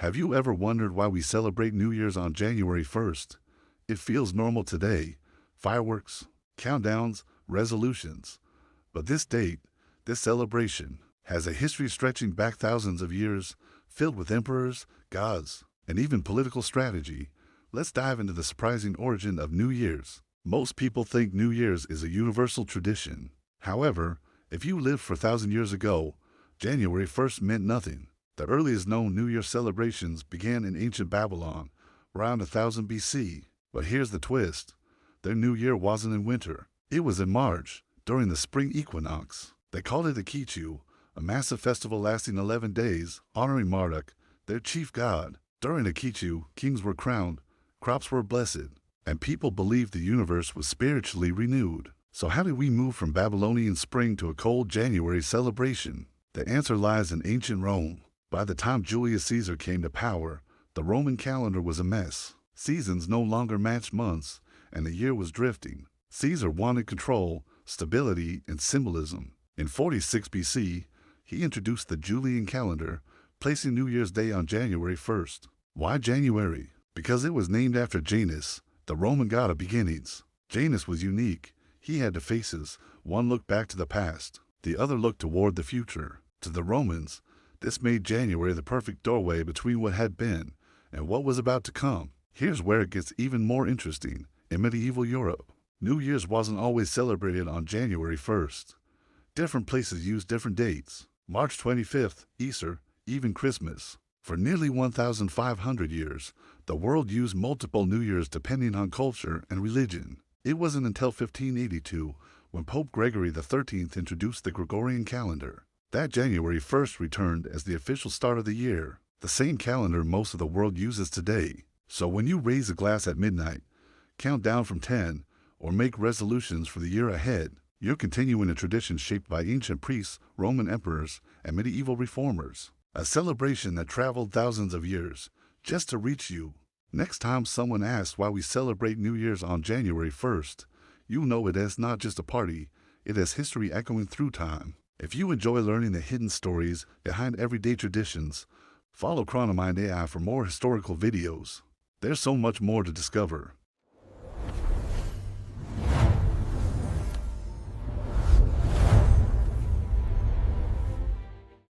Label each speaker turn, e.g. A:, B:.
A: Have you ever wondered why we celebrate New Year's on January 1st? It feels normal today. Fireworks, countdowns, resolutions. But this date, this celebration, has a history stretching back thousands of years, filled with emperors, gods, and even political strategy. Let's dive into the surprising origin of New Year's. Most people think New Year's is a universal tradition. However, if you lived for 1,000 years ago, January 1st meant nothing. The earliest known New Year celebrations began in ancient Babylon, around 1000 BC. But here's the twist. Their New Year wasn't in winter. It was in March, during the spring equinox. They called it Akitu, a massive festival lasting 11 days, honoring Marduk, their chief god. During Akitu, kings were crowned, crops were blessed, and people believed the universe was spiritually renewed. So how did we move from Babylonian spring to a cold January celebration? The answer lies in ancient Rome. By the time Julius Caesar came to power, the Roman calendar was a mess. Seasons no longer matched months, and the year was drifting. Caesar wanted control, stability, and symbolism. In 46 BC, he introduced the Julian calendar, placing New Year's Day on January 1st. Why January? Because it was named after Janus, the Roman god of beginnings. Janus was unique. He had two faces. One looked back to the past. The other looked toward the future. To the Romans, this made January the perfect doorway between what had been and what was about to come. Here's where it gets even more interesting. In medieval Europe, New Year's wasn't always celebrated on January 1st. Different places used different dates. March 25th, Easter, even Christmas. For nearly 1,500 years, the world used multiple New Years depending on culture and religion. It wasn't until 1582 when Pope Gregory XIII introduced the Gregorian calendar that January 1st returned as the official start of the year, the same calendar most of the world uses today. So when you raise a glass at midnight, count down from 10, or make resolutions for the year ahead, you're continuing a tradition shaped by ancient priests, Roman emperors, and medieval reformers. A celebration that traveled thousands of years just to reach you. Next time someone asks why we celebrate New Year's on January 1st, you know it is not just a party, it has history echoing through time. If you enjoy learning the hidden stories behind everyday traditions, follow Chronomind AI for more historical videos. There's so much more to discover.